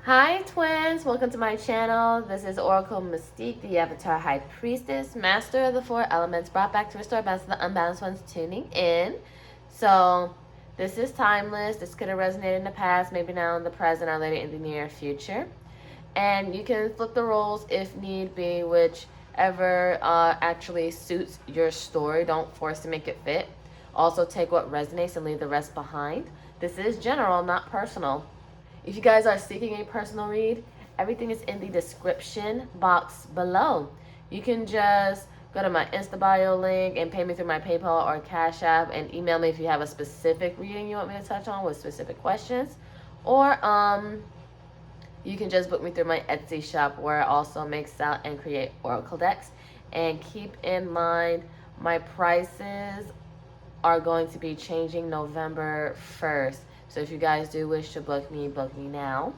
Hi twins, welcome to my channel. This is Oracle Mystique, the Avatar High Priestess, Master of the Four Elements, brought back to restore balance to the unbalanced ones tuning in. So this is timeless. This could have resonated in the past, maybe now in the present, or later in the near future. And you can flip the roles if need be, whichever actually suits your story. Don't force to make it fit. Also take what resonates and leave the rest behind. This is general, not personal. If you guys are seeking a personal read, everything is in the description box below. You can just go to my Insta bio link and pay me through my PayPal or Cash App, and email me if you have a specific reading you want me to touch on with specific questions. Or you can just book me through my Etsy shop, where I also make, sell, and create oracle decks. And keep in mind, my prices are going to be changing November 1st. So if you guys do wish to book me now.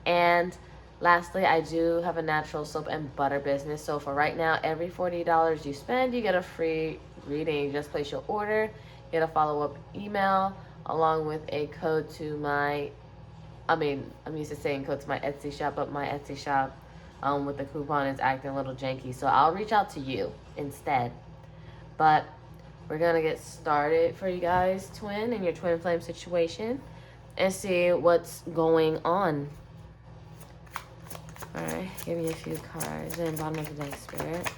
And lastly, I do have a natural soap and butter business. So for right now, every $40 you spend, you get a free reading. You just place your order, get a follow-up email, along with a code to my, I'm used to saying code to my Etsy shop, but my Etsy shop with the coupon is acting a little janky. So I'll reach out to you instead. But we're going to get started for you guys, twin, in your twin flame situation, and see what's going on. All right, give me a few cards. And bottom of the deck, Spirit.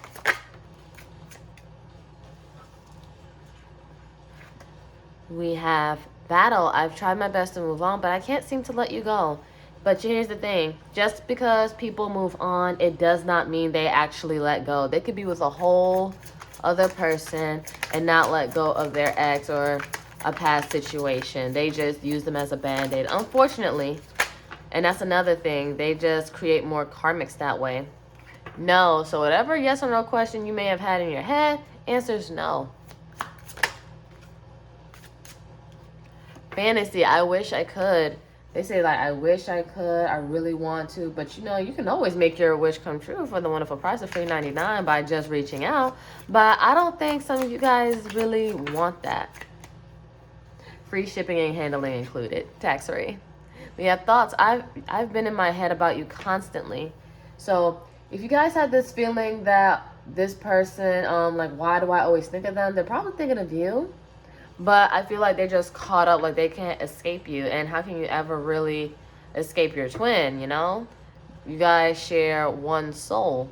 We have battle. I've tried my best to move on, but I can't seem to let you go. But here's the thing. Just because people move on, it does not mean they actually let go. They could be with a whole other person and not let go of their ex or a past situation. They just use them as a band-aid, unfortunately. And that's another thing. They just create more karmics that way. No. So whatever yes or no question you may have had in your head, answer is no. Fantasy. I wish I could. They say, like, I wish I could, I really want to, but you know, you can always make your wish come true for the wonderful price of $3.99 by just reaching out. But I don't think some of you guys really want that. Free shipping and handling included, tax-free. We have thoughts. I've been in my head about you constantly. So if you guys had this feeling that this person, like, why do I always think of them? They're probably thinking of you. But I feel like they're just caught up, like they can't escape you. And how can you ever really escape your twin, you know? You guys share one soul.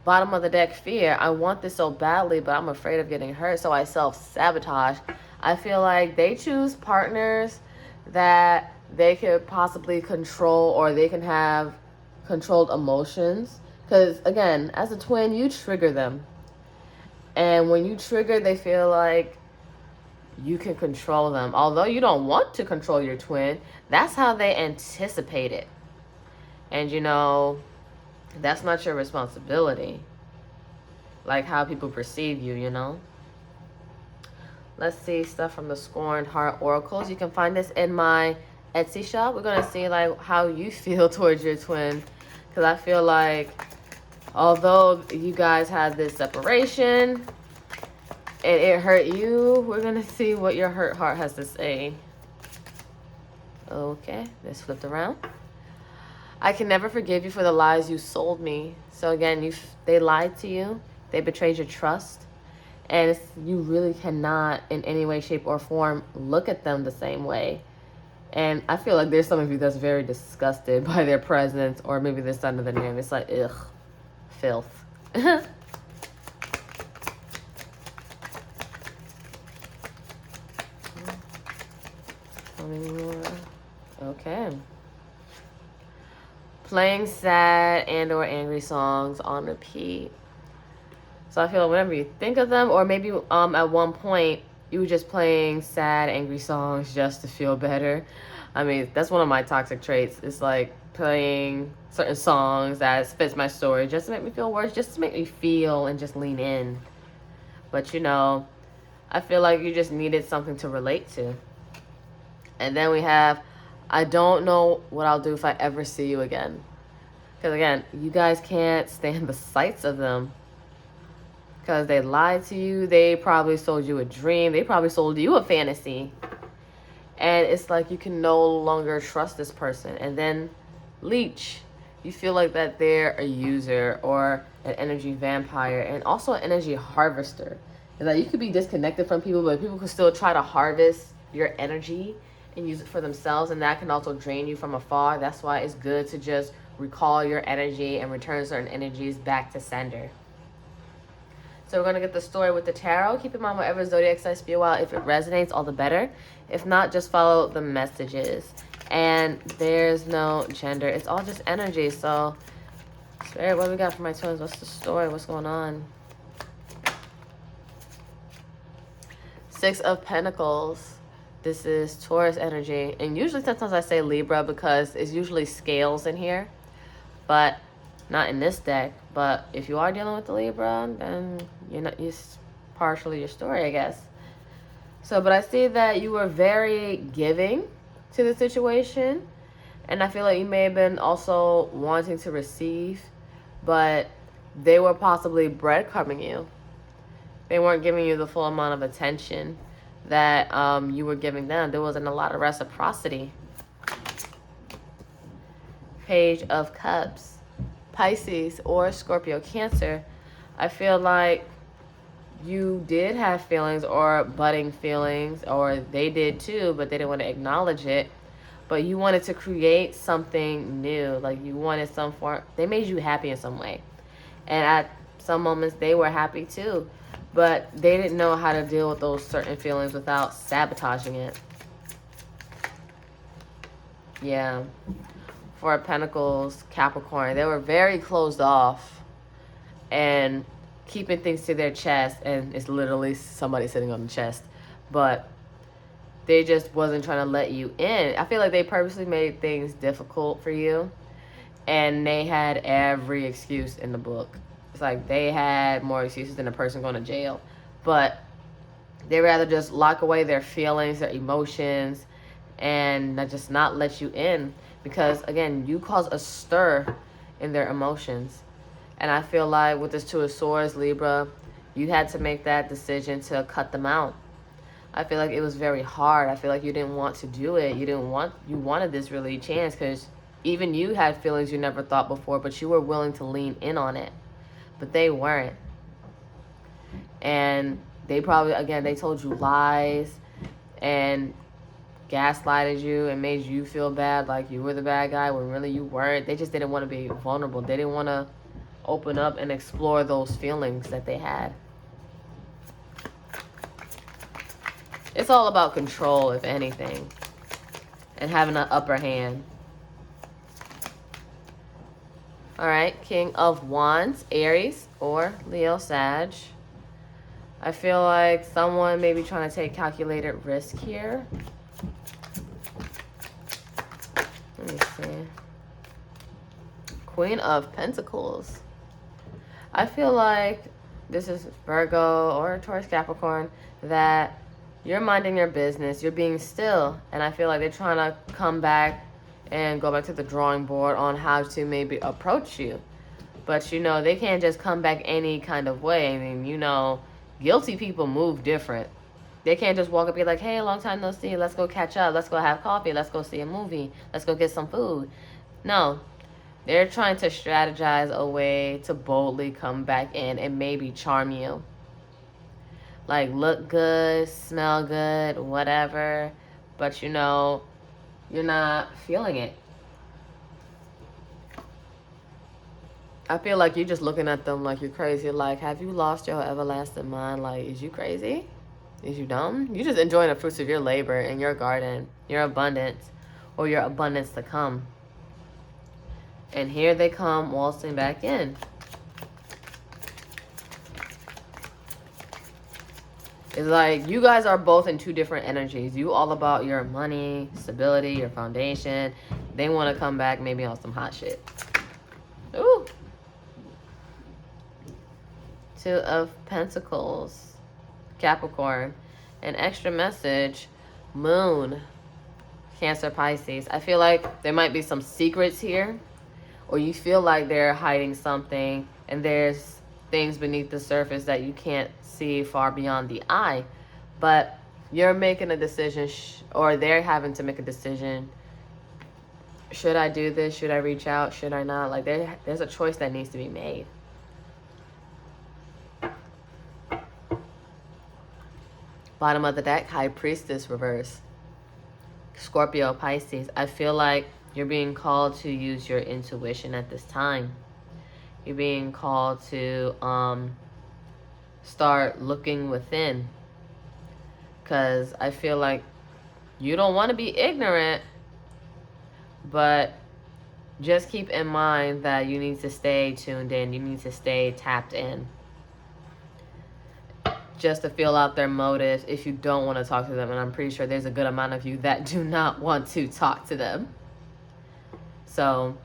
Bottom of the deck, fear. I want this so badly, but I'm afraid of getting hurt, so I self-sabotage. I feel like they choose partners that they could possibly control, or they can have controlled emotions. Because, again, as a twin, you trigger them. And when you trigger, they feel like you can control them. Although you don't want to control your twin, that's how they anticipate it. And you know, that's not your responsibility. Like how people perceive you, you know. Let's see stuff from the Scorned Heart Oracles. You can find this in my Etsy shop. We're going to see like how you feel towards your twin. Because I feel like although you guys had this separation and it hurt you, we're going to see what your hurt heart has to say. Okay, this flipped around. I can never forgive you for the lies you sold me. So again, they lied to you. They betrayed your trust. And you really cannot in any way, shape, or form look at them the same way. And I feel like there's some of you that's very disgusted by their presence, or maybe this under the name. It's like, ugh, filth. Okay. Playing sad and or angry songs on repeat. So I feel like whenever you think of them, or maybe at one point you were just playing sad, angry songs just to feel better. I mean, that's one of my toxic traits. It's like playing certain songs that fits my story just to make me feel worse, just to make me feel and just lean in. But you know, I feel like you just needed something to relate to. And then we have, I don't know what I'll do if I ever see you again. Because again, you guys can't stand the sights of them. Because they lied to you. They probably sold you a dream. They probably sold you a fantasy. And it's like you can no longer trust this person. And then leech. You feel like that they're a user or an energy vampire, and also an energy harvester. Is that you could be disconnected from people, but people could still try to harvest your energy and use it for themselves, and that can also drain you from afar. That's why it's good to just recall your energy and return certain energies back to sender. So we're going to get the story with the tarot. Keep in mind, whatever zodiac sign spew out, if it resonates, all the better. If not, just follow the messages. And there's no gender. It's all just energy. So, Spirit, what do we got for my twins? What's the story? What's going on? Six of Pentacles. This is Taurus energy. And usually sometimes I say Libra because it's usually scales in here. But not in this deck. But if you are dealing with the Libra, then you're partially your story, I guess. So, but I see that you were very giving to the situation. And I feel like you may have been also wanting to receive. But they were possibly breadcrumbing you. They weren't giving you the full amount of attention that you were giving them. There wasn't a lot of reciprocity. Page of Cups. Pisces or Scorpio, Cancer. I feel like you did have feelings or budding feelings, or they did too, but they didn't want to acknowledge it. But you wanted to create something new. Like you wanted some form. They made you happy in some way. And at some moments they were happy too. But they didn't know how to deal with those certain feelings without sabotaging it. Yeah. Four of Pentacles, Capricorn. They were very closed off and keeping things to their chest. And it's literally somebody sitting on the chest. But they just wasn't trying to let you in. I feel like they purposely made things difficult for you. And they had every excuse in the book. It's like they had more excuses than a person going to jail. But they rather just lock away their feelings, their emotions, and just not let you in. Because, again, you cause a stir in their emotions. And I feel like with this Two of Swords, Libra, you had to make that decision to cut them out. I feel like it was very hard. I feel like you didn't want to do it. You wanted this really chance because even you had feelings you never thought before, but you were willing to lean in on it. But they weren't. And they probably, again, they told you lies and gaslighted you and made you feel bad like you were the bad guy when really you weren't. They just didn't want to be vulnerable. They didn't want to open up and explore those feelings that they had. It's all about control, if anything, and having an upper hand. All right, King of Wands, Aries or Leo, Sag. I feel like someone may be trying to take calculated risk here. Let me see. Queen of Pentacles. I feel like this is Virgo or Taurus, Capricorn, that you're minding your business. You're being still. And I feel like they're trying to come back and go back to the drawing board on how to maybe approach you. But, you know, they can't just come back any kind of way. I mean, you know, guilty people move different. They can't just walk up and be like, hey, long time no see. Let's go catch up. Let's go have coffee. Let's go see a movie. Let's go get some food. No. They're trying to strategize a way to boldly come back in and maybe charm you. Like, look good, smell good, whatever. But, you know, you're not feeling it. I feel like you're just looking at them like you're crazy. Like, have you lost your everlasting mind? Like, is you crazy? Is you dumb? You're just enjoying the fruits of your labor in your garden, your abundance, or your abundance to come. And here they come waltzing back in. It's like you guys are both in two different energies. You all about your money, stability, your foundation. They want to come back maybe on some hot shit. Ooh. Two of Pentacles, Capricorn. An extra message, Moon, Cancer, Pisces. I feel like there might be some secrets here, or you feel like they're hiding something and there's things beneath the surface that you can't see far beyond the eye. But you're making a decision, or they're having to make a decision Should I do this? Should I reach out? Should I not? Like, there's a choice that needs to be made. Bottom of the deck, High Priestess reverse. Scorpio, Pisces. I feel like you're being called to use your intuition at this time. You're being called to start looking within. Because I feel like you don't want to be ignorant, but just keep in mind that you need to stay tuned in. You need to stay tapped in. Just to feel out their motives if you don't want to talk to them. And I'm pretty sure there's a good amount of you that do not want to talk to them. So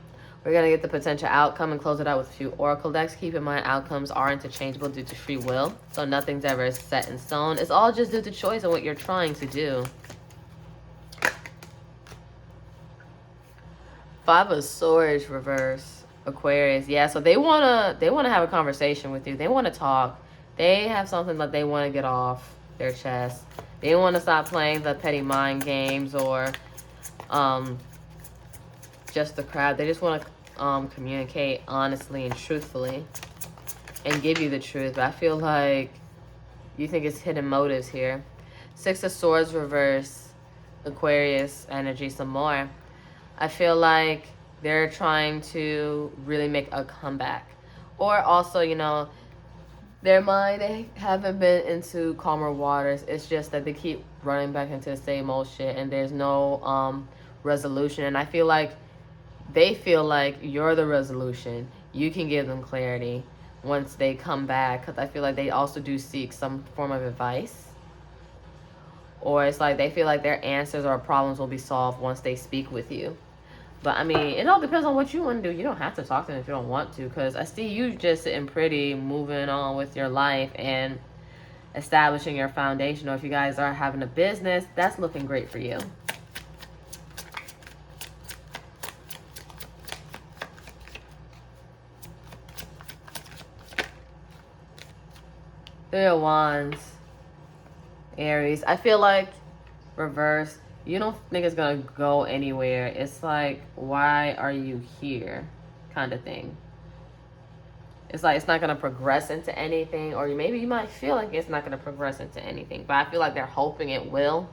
we're going to get the potential outcome and close it out with a few oracle decks. Keep in mind, outcomes are interchangeable due to free will. So nothing's ever set in stone. It's all just due to choice and what you're trying to do. Five of Swords reverse, Aquarius. Yeah, so they wanna have a conversation with you. They want to talk. They have something that they want to get off their chest. They want to stop playing the petty mind games or just the crap. They just want to communicate honestly and truthfully and give you the truth. But I feel like you think it's hidden motives here. Six of Swords reverse, Aquarius energy some more. I feel like they're trying to really make a comeback. Or also, you know, their mind, they haven't been into calmer waters. It's just that they keep running back into the same old shit and there's no resolution. And I feel like they feel like you're the resolution. You can give them clarity once they come back. Because I feel like they also do seek some form of advice. Or it's like they feel like their answers or problems will be solved once they speak with you. But, I mean, it all depends on what you want to do. You don't have to talk to them if you don't want to. Because I see you just sitting pretty, moving on with your life and establishing your foundation. Or if you guys are having a business, that's looking great for you. Three of Wands, Aries. I feel like reverse. You don't think it's going to go anywhere. It's like, why are you here? Kind of thing. It's like it's not going to progress into anything. Or maybe you might feel like it's not going to progress into anything. But I feel like they're hoping it will.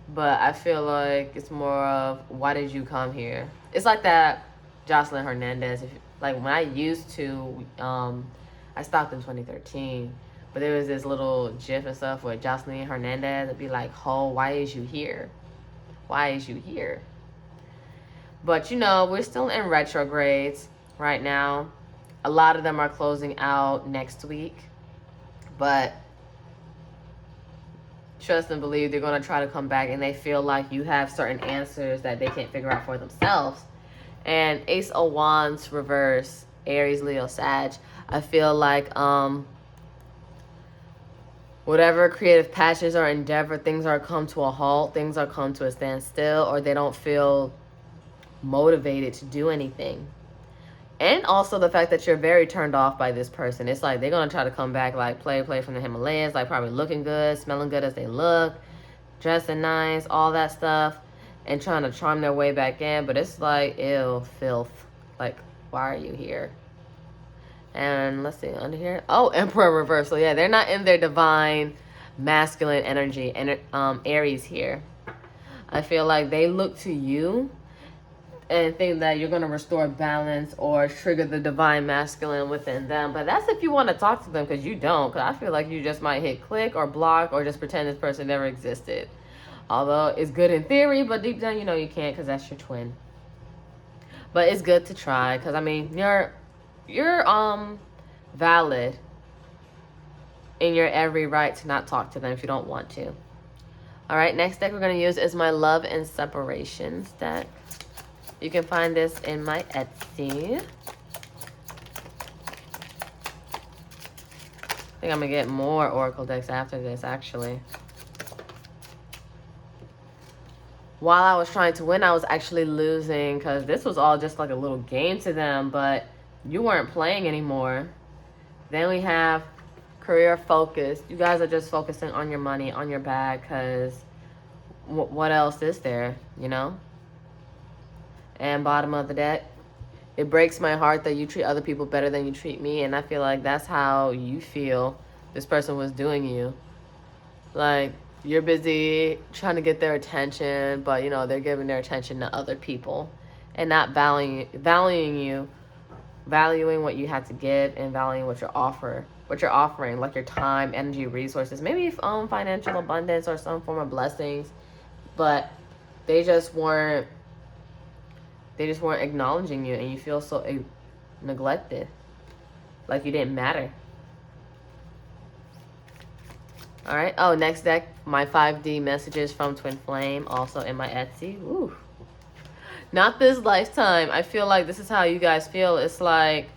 But I feel like it's more of, why did you come here? It's like that Jocelyn Hernandez. Like when I used to, I stopped in 2013. But there was this little gif and stuff with Jocelyn Hernandez. It'd be like, oh, why is you here? Why is you here? But, you know, we're still in retrogrades right now. A lot of them are closing out next week. But trust and believe they're going to try to come back. And they feel like you have certain answers that they can't figure out for themselves. And Ace of Wands reverse, Aries, Leo, Sag. I feel like whatever creative passions or endeavor, things are come to a halt, things are come to a standstill, or they don't feel motivated to do anything. And also the fact that you're very turned off by this person. It's like they're going to try to come back like play from the Himalayas, like probably looking good, smelling good as they look, dressing nice, all that stuff, and trying to charm their way back in. But it's like, ew, filth. Like, why are you here? And let's see, under here. Oh, Emperor reverse. So yeah, they're not in their divine masculine energy. And Aries here. I feel like they look to you and think that you're going to restore balance or trigger the divine masculine within them. But that's if you want to talk to them, because you don't. Because I feel like you just might hit click or block or just pretend this person never existed. Although it's good in theory, but deep down you know you can't, because that's your twin. But it's good to try, because I mean, you're valid in your every right to not talk to them if you don't want to. All right, next deck we're going to use is my Love and Separations deck. You can find this in my Etsy. I think I'm going to get more Oracle decks after this, actually. While I was trying to win, I was actually losing, because this was all just like a little game to them, but you weren't playing anymore. Then we have career focus. You guys are just focusing on your money, on your bag, because what else is there, you know? And bottom of the deck, it breaks my heart that you treat other people better than you treat me. And I feel like that's how you feel this person was doing you. Like, you're busy trying to get their attention, but, you know, they're giving their attention to other people and not valuing you, valuing what you have to give and valuing what you're offering, like your time, energy, resources, maybe financial abundance or some form of blessings. But they just weren't acknowledging you, and you feel so neglected, like you didn't matter. All right. Oh, next deck, my 5D messages from Twin Flame, also in my Etsy. Ooh. Not this lifetime. I feel like this is how you guys feel. It's like,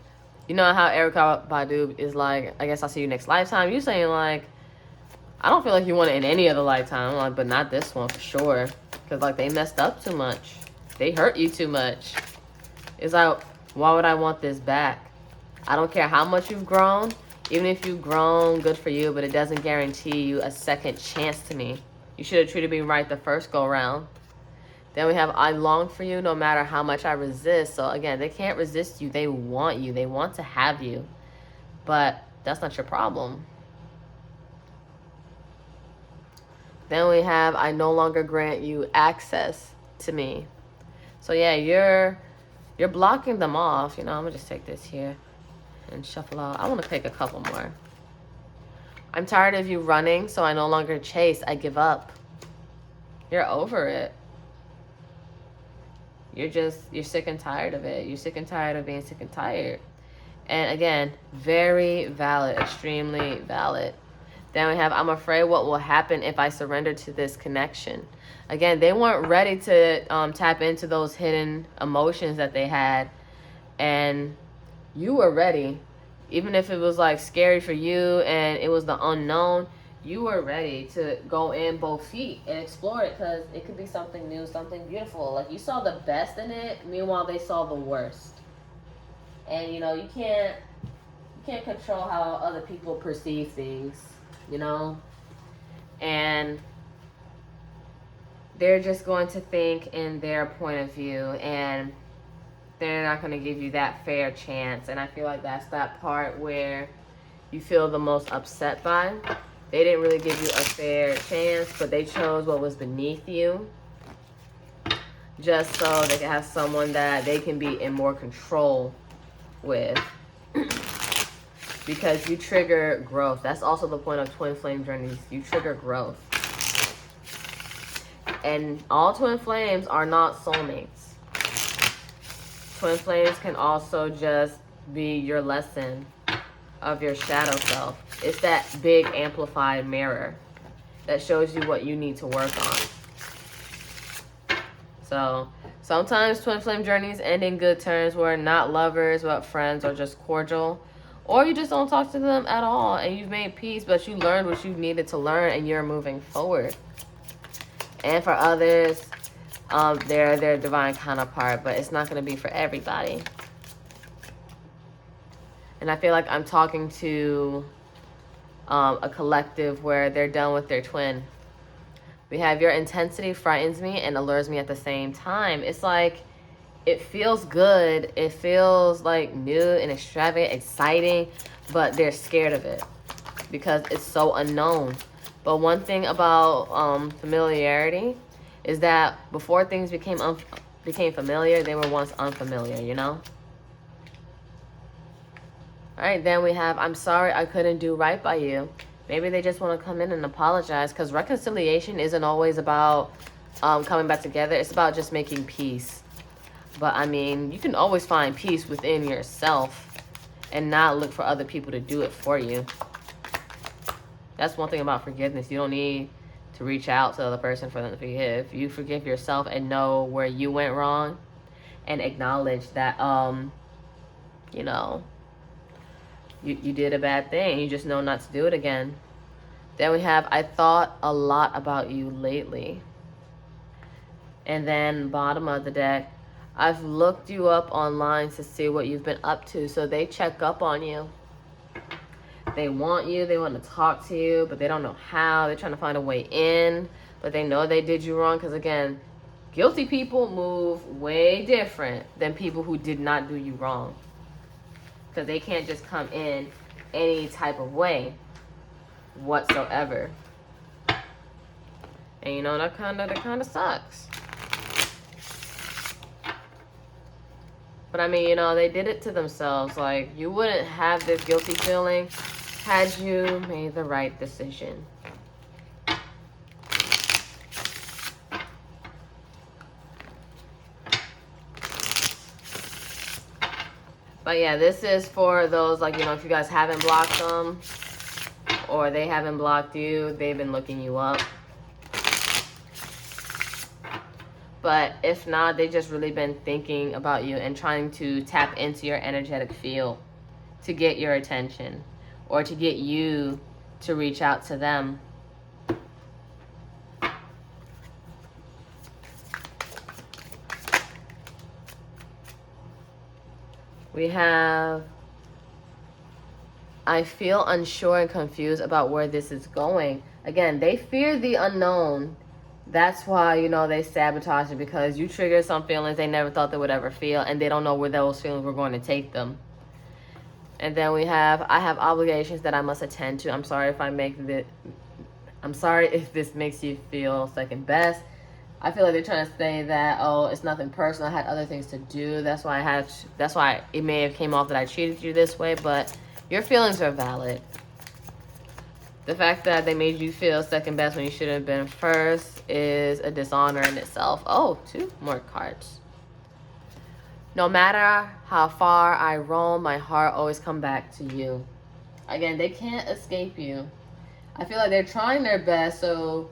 you know how Erykah Badu is like, I guess I'll see you next lifetime. You're saying like, I don't feel like you want it in any other lifetime. Like, but not this one for sure. Because like they messed up too much. They hurt you too much. It's like, why would I want this back? I don't care how much you've grown. Even if you've grown, good for you, but it doesn't guarantee you a second chance to me. You should have treated me right the first go round. Then we have, I long for you no matter how much I resist. So again, they can't resist you. They want you. They want to have you. But that's not your problem. Then we have, I no longer grant you access to me. So yeah, you're blocking them off. You know, I'm going to just take this here and shuffle out. I want to take a couple more. I'm tired of you running, so I no longer chase. I give up. You're over it. You're sick and tired of it. You're sick and tired of being sick and tired. And again, very valid, extremely valid. Then we have, I'm afraid what will happen if I surrender to this connection. Again, they weren't ready to tap into those hidden emotions that they had. And you were ready. Even if it was like scary for you and it was the unknown, you were ready to go in both feet and explore it, because it could be something new, something beautiful. Like, you saw the best in it, meanwhile they saw the worst. And you know, you can't control how other people perceive things, you know? And they're just going to think in their point of view, and they're not going to give you that fair chance. And I feel like that's that part where you feel the most upset by. They didn't really give you a fair chance, but they chose what was beneath you just so they can have someone that they can be in more control with. Because you trigger growth. That's also the point of twin flame journeys. You trigger growth. And all twin flames are not soulmates. Twin flames can also just be your lesson of your shadow self. It's that big amplified mirror that shows you what you need to work on. So sometimes twin flame journeys end in good terms, where not lovers but friends, or just cordial, or you just don't talk to them at all and you've made peace, but you learned what you needed to learn and you're moving forward. And for others, they're their divine counterpart, but it's not going to be for everybody. And I feel like I'm talking to a collective where they're done with their twin. We have, your intensity frightens me and allures me at the same time. It's like, it feels good. It feels like new and extravagant, exciting, but they're scared of it because it's so unknown. But one thing about familiarity is that before things became familiar, they were once unfamiliar, you know? All right, then we have, I'm sorry I couldn't do right by you. Maybe they just want to come in and apologize, because reconciliation isn't always about coming back together. It's about just making peace. But I mean, you can always find peace within yourself and not look for other people to do it for you. That's one thing about forgiveness. You don't need to reach out to the other person for them to forgive. You forgive yourself and know where you went wrong and acknowledge that, you know, you did a bad thing. You just know not to do it again. Then we have, I thought a lot about you lately. And then bottom of the deck, I've looked you up online to see what you've been up to. So they check up on you. They want you. They want to talk to you, but they don't know how. They're trying to find a way in, but they know they did you wrong. Because again, Guilty people move way different than people who did not do you wrong. Because they can't just come in any type of way whatsoever. And you know, that kind of sucks. But I mean, you know, they did it to themselves. Like, you wouldn't have this guilty feeling had you made the right decision. But yeah, this is for those, like, you know, if you guys haven't blocked them or they haven't blocked you, they've been looking you up. But if not, they just really been thinking about you and trying to tap into your energetic field to get your attention or to get you to reach out to them. We have, I feel unsure and confused about where this is going. Again, they fear the unknown. That's why, you know, they sabotage it, because you trigger some feelings they never thought they would ever feel, and they don't know where those feelings were going to take them. And then we have, I have obligations that I must attend to. I'm sorry if this makes you feel second best. I feel like they're trying to say that, oh, it's nothing personal. I had other things to do. That's why it may have came off that I treated you this way, but your feelings are valid. The fact that they made you feel second best when you should have been first is a dishonor in itself. Oh, 2 more cards. No matter how far I roam, my heart always comes back to you. Again, they can't escape you. I feel like they're trying their best so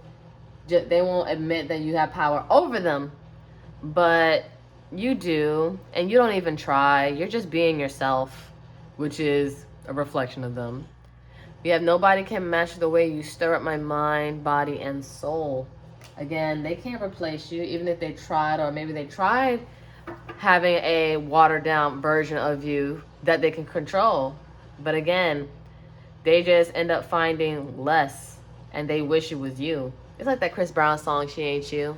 they won't admit that you have power over them. But you do, and you don't even try. You're just being yourself, which is a reflection of them. You have nobody can match the way you stir up my mind, body, and soul. Again, they can't replace you, even if they tried, or maybe they tried having a watered down version of you that they can control. But again, they just end up finding less, and they wish it was you. It's like that Chris Brown song, She Ain't You.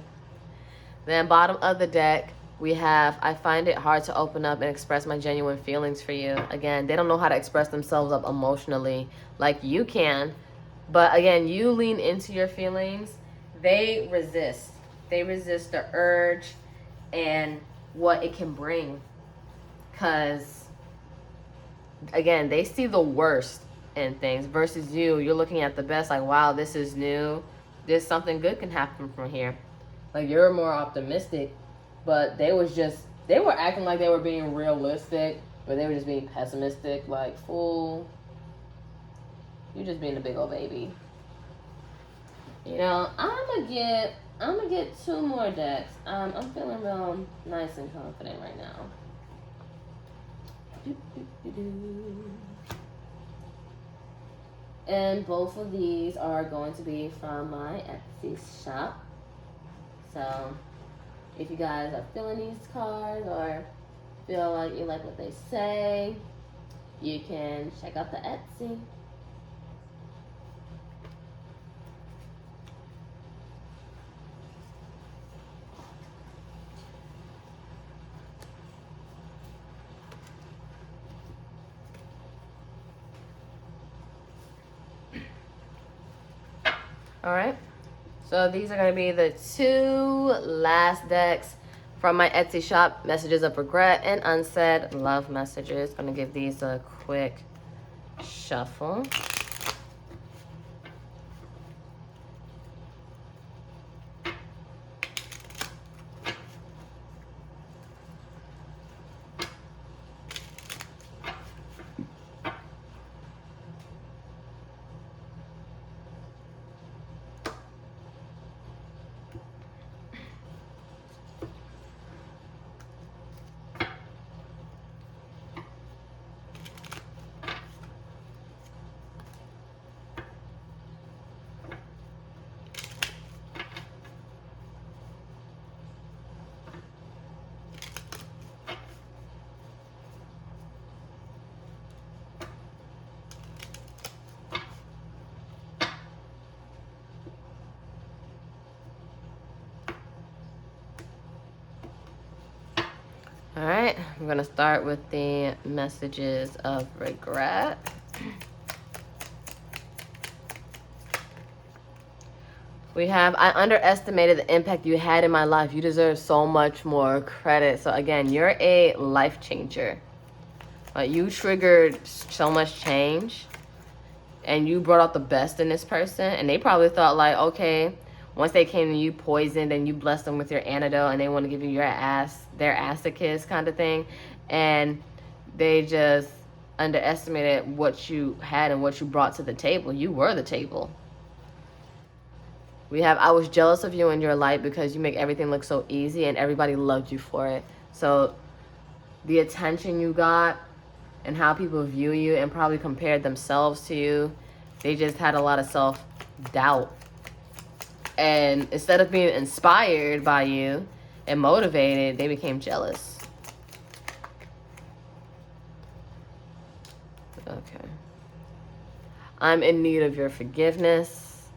Then bottom of the deck, we have, I find it hard to open up and express my genuine feelings for you. Again, they don't know how to express themselves up emotionally like you can. But again, you lean into your feelings. They resist. They resist the urge and what it can bring. Because, again, they see the worst in things versus you're looking at the best. Like, wow, this is new. There's something good can happen from here. Like, you're more optimistic. But they were acting like they were being realistic, but they were just being pessimistic. Like, fool, you're just being a big old baby. You know, I'm gonna get 2 more decks. I'm feeling real nice and confident right now. And both of these are going to be from my Etsy shop. So if you guys are feeling these cards or feel like you like what they say, you can check out the Etsy. All right. So these are going to be the 2 last decks from my Etsy shop. Messages of regret and unsaid love messages. Going to give these a quick shuffle. All right, I'm going to start with the messages of regret. We have, I underestimated the impact you had in my life. You deserve so much more credit. So again, you're a life changer. You triggered so much change, and you brought out the best in this person. And they probably thought like, okay, once they came to you poisoned and you blessed them with your antidote and they want to give you their ass to kiss kind of thing. And they just underestimated what you had and what you brought to the table. You were the table. We have, I was jealous of you in your light because you make everything look so easy and everybody loved you for it. So the attention you got and how people view you and probably compared themselves to you, they just had a lot of self-doubt. And instead of being inspired by you and motivated, they became jealous. Okay. I'm in need of your forgiveness.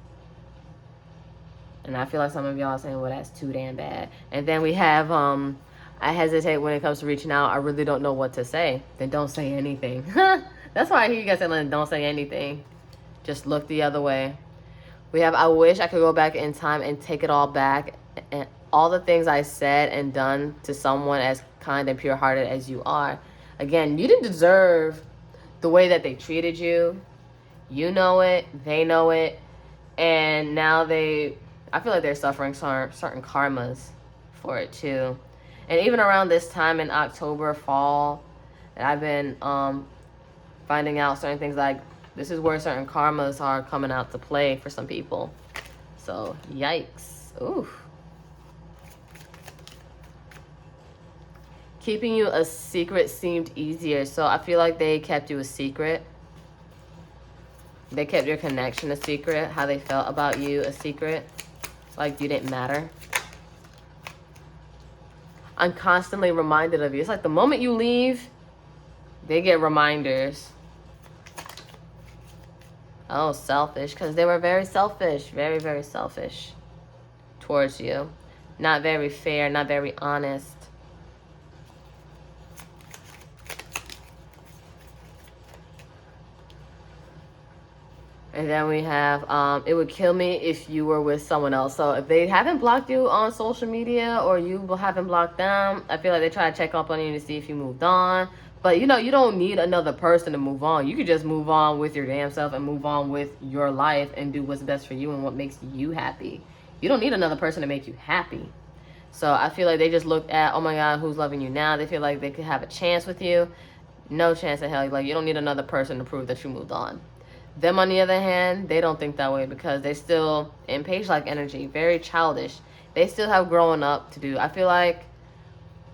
And I feel like some of y'all are saying, well, that's too damn bad. And then we have, I hesitate when it comes to reaching out. I really don't know what to say. Then don't say anything. That's why I hear you guys saying, don't say anything. Just look the other way. We have, I wish I could go back in time and take it all back. And all the things I said and done to someone as kind and pure-hearted as you are. Again, you didn't deserve the way that they treated you. You know it. They know it. And now I feel like they're suffering certain karmas for it too. And even around this time in October, fall, I've been finding out certain things like this is where certain karmas are coming out to play for some people. So, yikes. Ooh. Keeping you a secret seemed easier. So, I feel like they kept you a secret. They kept your connection a secret. How they felt about you a secret. Like you didn't matter. I'm constantly reminded of you. It's like the moment you leave, they get reminders. Oh, selfish. Because they were very selfish. Very, very selfish towards you. Not very fair. Not very honest. And then we have, it would kill me if you were with someone else. So if they haven't blocked you on social media or you haven't blocked them, I feel like they try to check up on you to see if you moved on. But, you know, you don't need another person to move on. You could just move on with your damn self and move on with your life and do what's best for you and what makes you happy. You don't need another person to make you happy. So I feel like they just looked at, oh my God, who's loving you now? They feel like they could have a chance with you. No chance in hell. Like, you don't need another person to prove that you moved on. Them, on the other hand, they don't think that way because they still in page-like energy, very childish. They still have growing up to do. I feel like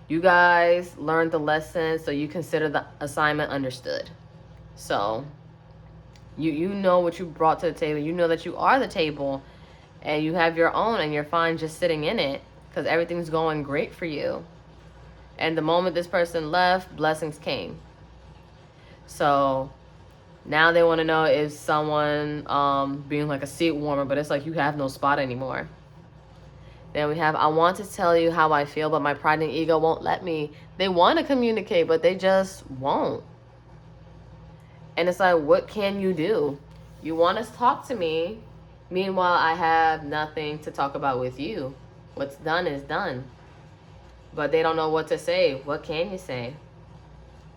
you guys learned the lesson, so you consider the assignment understood. So you know what you brought to the table. You know that you are the table, and you have your own, and you're fine just sitting in it because everything's going great for you. And the moment this person left, blessings came. So now they want to know if someone being like a seat warmer, but it's like you have no spot anymore. Then we have, I want to tell you how I feel, but my pride and ego won't let me. They want to communicate, but they just won't. And it's like, what can you do? You want to talk to me. Meanwhile, I have nothing to talk about with you. What's done is done. But they don't know what to say. What can you say?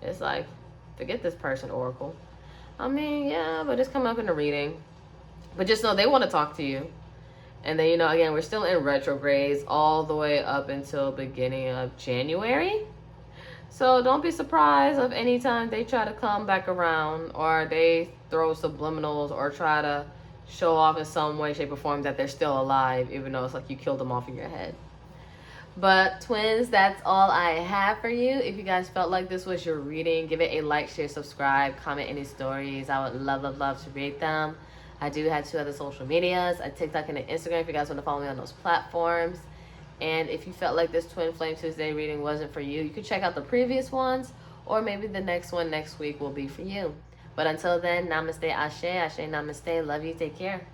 It's like, forget this person, Oracle. I mean, yeah, but it's coming up in the reading. But just know they want to talk to you. And then, you know, again, we're still in retrogrades all the way up until beginning of January. So don't be surprised if anytime they try to come back around or they throw subliminals or try to show off in some way, shape, or form that they're still alive, even though it's like you killed them off in your head. But twins, that's all I have for you. If you guys felt like this was your reading, give it a like, share, subscribe, comment any stories. I would love to read them. I do have 2 other social medias, a TikTok and an Instagram, if you guys want to follow me on those platforms. And if you felt like this Twin Flame Tuesday reading wasn't for you, you can check out the previous ones, or maybe the next one next week will be for you. But until then, namaste, ashe, ashe, namaste. Love you. Take care.